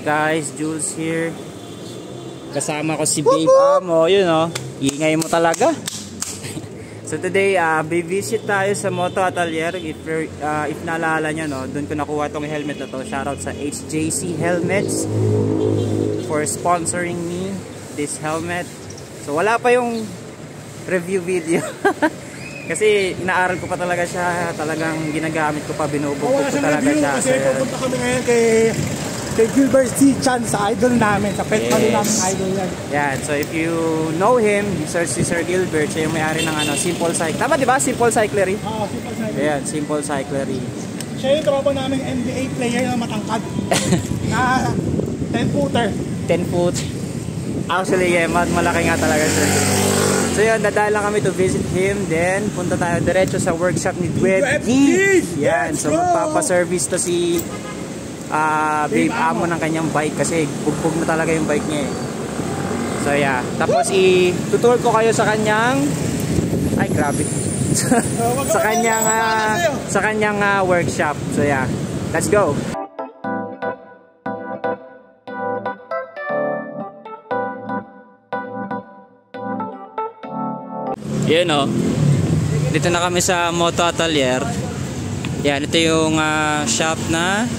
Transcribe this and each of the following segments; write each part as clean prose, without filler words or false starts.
guys? Jules here. Kasama ko si Babe Amo. Yun o. Ingay mo talaga. So today, visit tayo sa Moto Atelier. If naalala nyo, no, doon ko nakuha tong helmet na to. Shoutout sa HJC Helmets for sponsoring me this helmet. So wala pa yung review video. Kasi inaaral ko pa talaga siya. Talagang ginagamit ko pa, binubog ko talaga siya. Kasi pupunta kami ngayon kay Gilbert C. Chan, sa idol namin, sa pet namin idol yan. Yan, so if you know him, search si Sir Gilbert, siya yung may-ari ng Simple Cyclery. Tama diba? Simple Cyclery? Oo, Simple Cyclery. Yan, Simple Cyclery. Siya yung tropa namin NBA player na matangkad. Na 10-footer. 10 foot. Actually, yeah, malaki nga talaga siya. So yun, dadaan lang kami to visit him. Then, punta tayo diretso sa workshop ni Dweb D. Yan, so magpapaservice to si Babe Amo ng kanyang bike kasi bugbog na talaga yung bike niya eh. So yeah, tapos i-tutor ko kayo sa kanyang grabe. sa kanyang workshop. So yeah, let's go. Yun o. Dito na kami sa Moto Atelier. Yan, ito yung shop na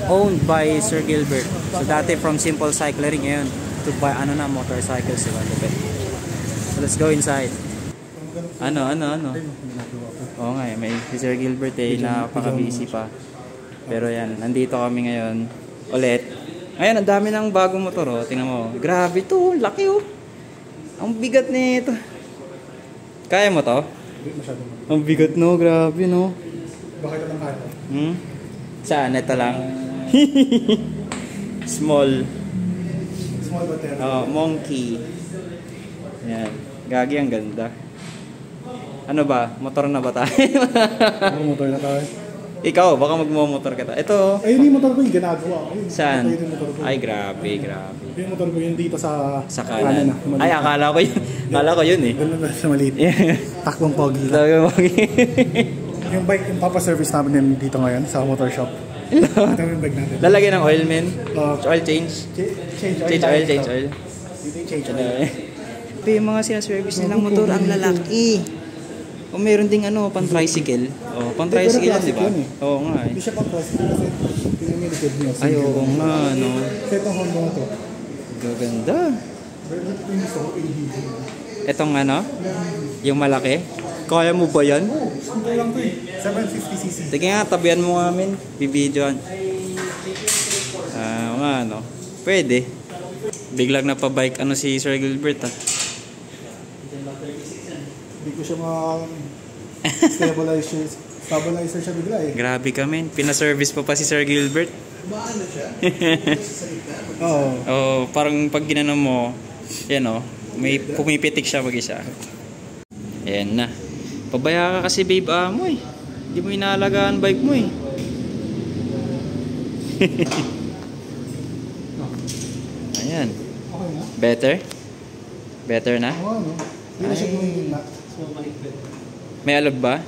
owned by Sir Gilbert. So dati from Simple Cyclery, ngayon to buy motorcycles, diba? So let's go inside. Ano? Oo nga, may si Sir Gilbert napaka-busy pa. Pero yan, nandito kami ngayon ulit. Ngayon, ang dami ng bagong motor, oh. Tingnan mo. Grabe to, laki oh. Ang bigat nito. Kaya mo to? Ang bigat no, grabe no. Bakit lang kaya? Saan? Ito lang. Small battery. Monkey. Yan. Gagi, ang ganda. Ano ba? Motor na ba tayo? Motor na tayo. Ikaw, baka magmo-motor ka tayo. Ito. Ayun yung motor ko yung ginagawa. Saan? Ay, grabe. Yung motor ko yun dito sa kanan. Ay, akala ko yun eh. Ganun na sa maliit. Takbong pogi. Yung bike, yung papaservice namin dito ngayon sa motor shop. Ito yung bike natin. Lalagyan ng oil, men? Oil change? Change oil. Change oil. Ito yung mga sinaservice nilang motor, ang lalaki. O meron ding pan-tricycle. O, pan-tricycle yan, di ba? Oo nga eh. Hindi siya pan-tricycle kasi pinamilikod niya. Ay, oo nga, no. Itong Honda na to. Gaganda. Itong yung malaki. Kaya mo ba yan? Oo, simple lang to eh. 750cc. Sige nga, tabihan mo nga amin. Bibidyoan. Pwede. Biglang napabike si Sir Gilbert Hindi ko siya stabilizer siya bigla eh. Grabe kami. Pina-service pa si Sir Gilbert. Maano siya? Oo. Parang pag ginano mo, yan may pumipitik siya mag-isa. Ayan na. Pabaya ka kasi Babe Amo eh. Hindi mo inaalagaan bike mo eh. Ayan. Okay na? Better na? Oo, ano? Hindi na siya gumingin na. May alog ba?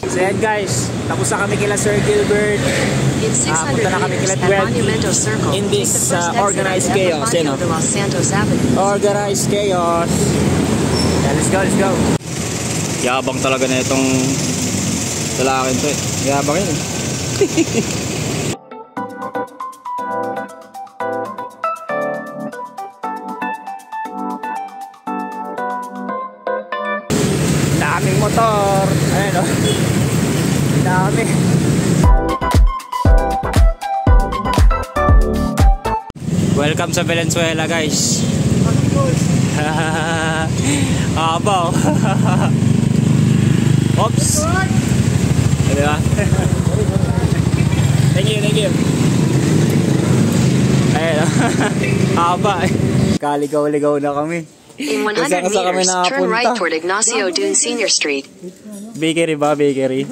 So yan guys, tapos na kami kila Sir Gilbert. Punta na kami kila Dweb in this organized chaos. Organized chaos. Yeah, let's go. Yabang talaga na itong lalaking to eh. Yabang yun eh. Daming motor. Ayan o. Dami. Welcome sa Valenzuela guys. Abaw. Oops. Diba? Thank you. Ayan o. Haba eh. Kaligaw-ligaw na kami. In 100 meters, turn right toward Ignacio Dune Senior Street. Bakery ba? Bakery?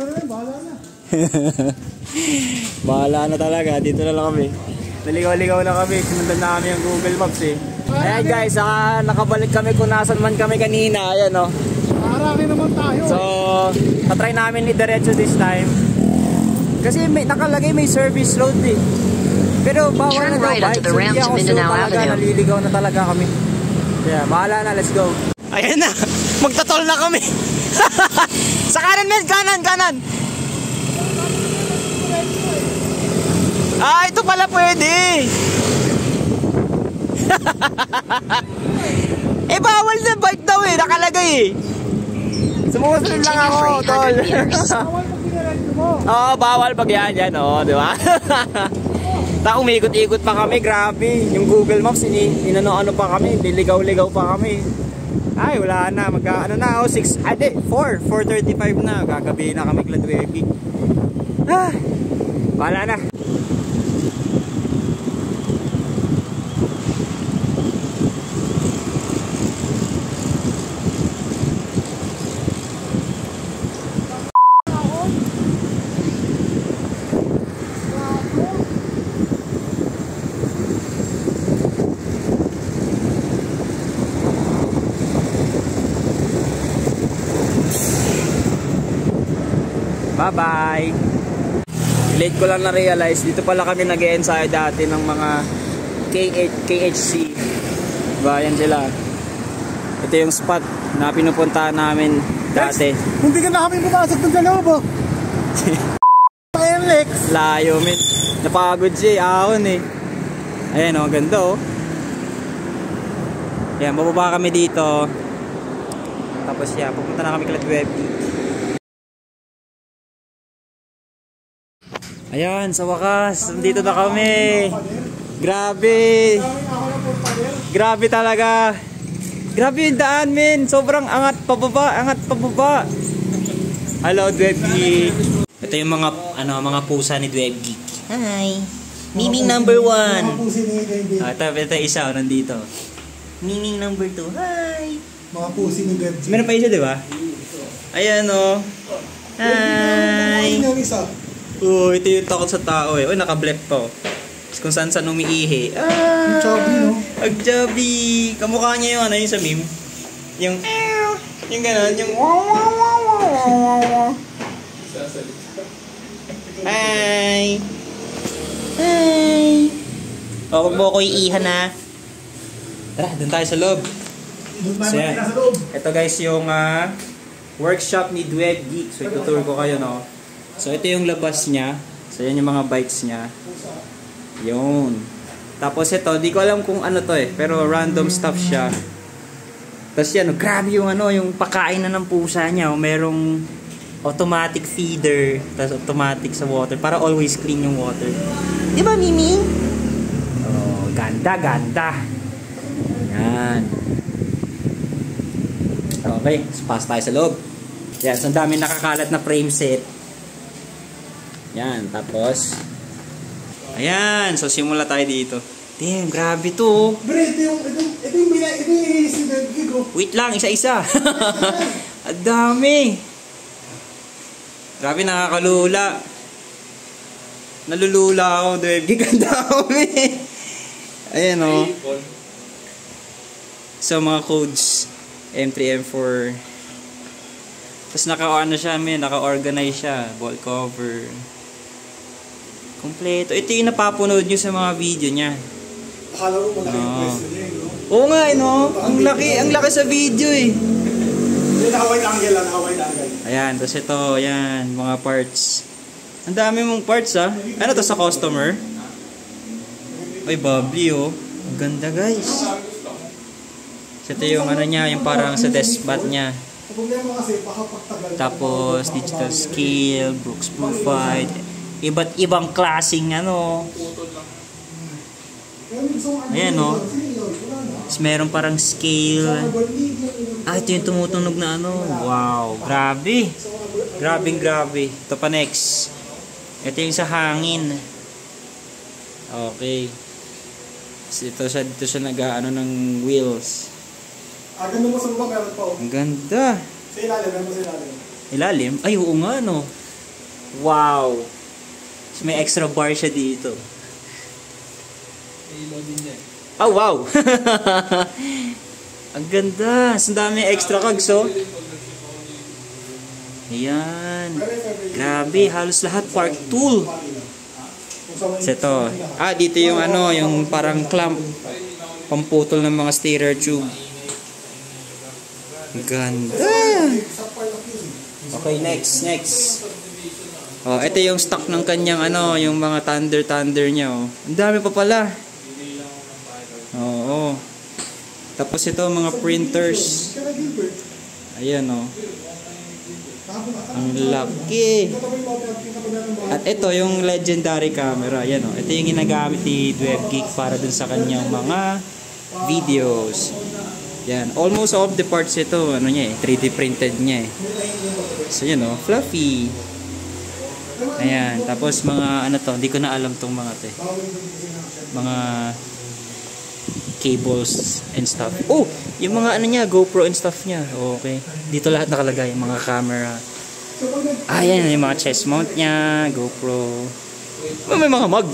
Bahala na talaga. Dito na lang kami. Naligaw-ligaw na kami. Sinundan na kami ang Google Maps eh. Ayan guys, nakabalik kami kung nasan man kami kanina. Ayan o. Marami naman tayo. So, tatry namin i-diretso this time. Kasi nakalagay may service road eh. Pero bawal Turn na daw right onto bike. the So, ramp hindi to ako sure Mindanao talaga. Avenue. Naliligaw na talaga kami. Kaya bahala na, let's go. Ayan na, magtatol na kami. Sa kanan, men, kanan. Ah, ito pala pwede. Eh, bawal na bike daw eh, nakalagay eh. Sumusunod lang ako, tol. Oo, bawal pag yan, oh, di ba? Ta, umikot-ikot pa kami, grabe. Yung Google Maps, inano-ano pa kami, liligaw-ligaw pa kami. Ay, wala na, ano na, 4:35 na, gagabi na kami, Gladwegi. Ah, wala na. Bye-bye. Late ko lang na-realize, dito pala kami nag-e-ensayo dati ng mga KHC. Diba, yan sila. Ito yung spot na pinupuntahan namin dati. Hindi ka na kami pumasok dun sa loob, oh. Ayan, Lex. Layo, min. Napagod siya, ahon eh. Ayan, oh, ganda, oh. Ayan, bababa kami dito. Tapos yan, pupunta na kami Gladwegi. Ayan, sa wakas, nandito na kami. Grabe. Grabe talaga. Grabe yung daan, men. Sobrang angat pababa. Hello, Dwebgeek. Ito yung mga pusa ni Dwebgeek. Hi. Miming number 1. Ito isa, nandito. Miming number 2. Hi. Mga pusi ni Dwebgeek. Meron pa isa, di ba? Ayan, oh. Hi. Oh, ito yung takot sa tao eh. Oh, naka-blep pa. Kung saan umiihi. Ang chubby, no? Ang chubby. Kamukha niya yung yung sa meme. Yung gano'n, yung Hi. Oh, huwag mo ko iihan na. Tara, dun tayo sa loob. So, yan. Ito guys yung workshop ni Dwebgeek. So, itutur ko kayo, no? So, ito yung labas niya. So, yan yung mga bikes niya. Yun. Tapos ito, di ko alam kung ano to eh. Pero random stuff siya. Tapos yan, grabe yung yung pakain na ng pusa niya. Merong automatic feeder. Tapos automatic sa water. Para always clean yung water. Di ba, Mimi? Oh, ganda. Yan. Okay, so pass tayo sa loob. Yan, so ang dami nakakalat na frame set. Yan, tapos ayan, so simula tayo dito. Damn, grabe to. Bre, ito yung Wait lang, isa-isa. Ang dami. Grabe, nakakalula. Nalulula ako, Dwebgeek. Ang dami. Ayan, oh. So, mga codes. M3, M4. Tapos naka-organize siya. Ball cover. Kompleto. Ito yung napapunod nyo sa mga video niya. Akala ko malaki yung pwesto niya, no? Oo nga, no? Ang laki sa video eh. Nakawide angle lang, nakawide angle. Ayan, tapos ito, ayan, mga parts. Ang dami mong parts, ah. Ano to sa customer? Ay, bubbly, oh. Ang ganda, guys. So, ito yung niya, yung parang sa desk bat niya. Tapos, digital scale, Brooks Blue Fight. Iba't ibang klaseng ayan, no? Tapos meron parang scale. Ah, ito yung tumutunog na wow, grabe. Grabe. Ito pa next. Ito yung sa hangin. Okay. Dito siya ng wheels. Ganda mo sa baba, meron pa. Ang ganda. Sa ilalim, meron mo sa ilalim. Ilalim? Ay, oo nga, no? Wow. So, may extra bar siya dito. Oh, wow. Ang ganda. Ang dami extra cogs, oh. Ayan. Grabe, halos lahat park tool. So ito. Dito yung ano, yung parang clamp. Pamputol ng mga steerer tube. Ganda. Okay, next. Ito yung stock ng kanyang ano, yung mga thunder niya. Ang dami pa pala. Oo. Tapos ito mga printers. Ayan ang laki. At ito yung legendary camera. Ayan ito yung ginagamit ni DwebGeek para dun sa kanyang mga videos. Yan, almost all of the parts ito, ano niya 3D printed niya So fluffy. Ayan, tapos mga ano to, hindi ko na alam tong mga to mga cables and stuff. Yung mga ano niya, GoPro and stuff niya. Okay. Dito lahat nakalagay, mga camera. Ayan, yung mga chest mount niya, GoPro. May mga mug.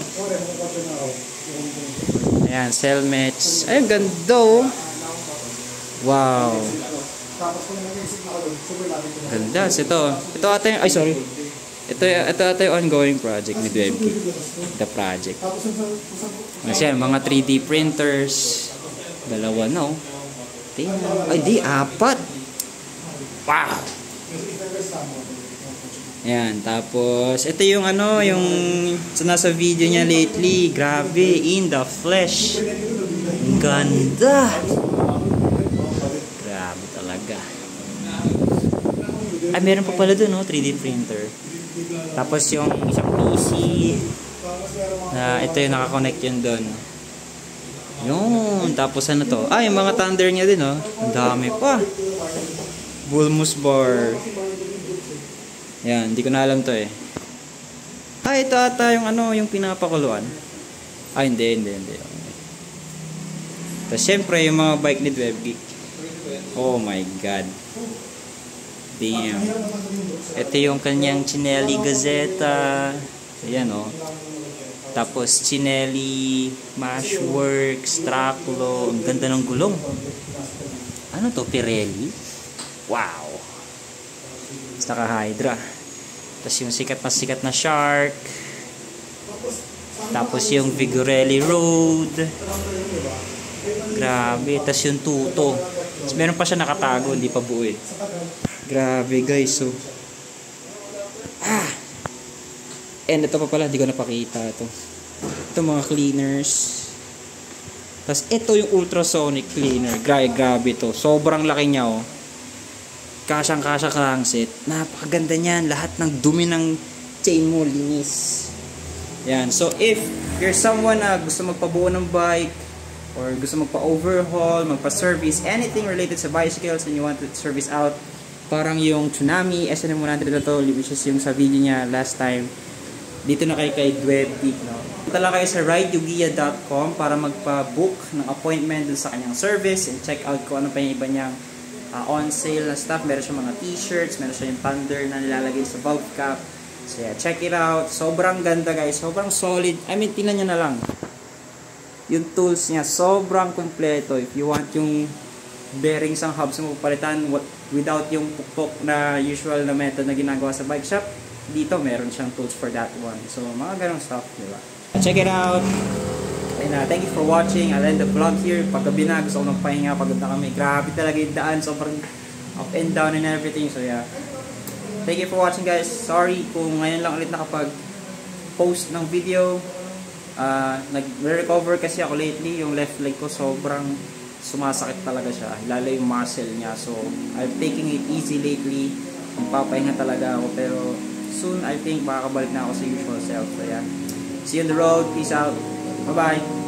Ayan, Selmets. Ayun, ganda Wow. Ganda. Ito ata yung, Ito ata yung ongoing project ni DwebGeek. The project. Kasi mga 3D printers. Dalawa Ay, di, 4. Wow. Ayan, tapos ito yung ano, yung nasa video niya lately. Grabe, in the flesh. Ganda. Grabe talaga. Meron pa pala dun 3D printer. Tapos yung isang PC. Ito yung nakakonect yun dun. Yun. Tapos ano to? Yung mga thunder niya din Ang dami pa. Bulmus bar. Yan, hindi ko na alam to ito ata yung ano, yung pinapakuluan. Hindi. Tapos syempre yung mga bike ni DwebGeek. Oh my god. Damn. Ito yung kanyang Cinelli Gazeta. Ayan Tapos Cinelli Mashworks, Traclo. Ang ganda ng gulong. Ano to? Pirelli? Wow. Saka Hydra. Tapos yung sikat na Shark. Tapos yung Vigorelli Road. Grabe. Tapos yung Tuto. Tapos meron pa siya nakatago, hindi pa buo Grabe guys. And ito pa pala, hindi ko napakita ito mga cleaners. Tapos ito yung ultrasonic cleaner. Grabe to. Sobrang laki niya Kasyang-kasya crankset. Napakaganda niyan. Lahat ng dumi ng chain mo linis. Yan. So if you're someone na gusto magpabuo ng bike or gusto magpa-overhaul, magpa-service, anything related sa bicycles and you want to service out, parang yung Tsunami SNM100 na to, which is yung sa video niya last time, dito na kayo kay DwebGeek Punta lang kayo sa rideyugia.com para magpa-book ng appointment dun sa kanyang service and check out kung ano pa yung iba niyang on sale na stuff. Meron siya mga t-shirts, meron siya yung thunder na nilalagay sa valve cap. So yeah, check it out. Sobrang ganda guys, sobrang solid. Tingnan nyo na lang yung tools niya, sobrang kompleto. If you want yung bearings ang hubs mo palitan without yung pukpok na usual na method na ginagawa sa bike shop, dito meron siyang tools for that one. So mga ganong stuff, diba? Check it out. And thank you for watching. I'll end the vlog here. Paggabi na, gusto ko magpahinga, pagod na kami. Grabe talaga yung daan, sobrang up and down and everything. So yeah, thank you for watching guys. Sorry kung ngayon lang ulit nakapag post ng video. Nag-recover kasi ako lately. Yung left leg ko sobrang sumasakit talaga siya, lalo yung muscle niya. So I'm taking it easy lately. Magpapahinga talaga ako, pero soon I think makakabalik na ako sa usual self. So yeah, see you on the road. Peace out. Bye bye.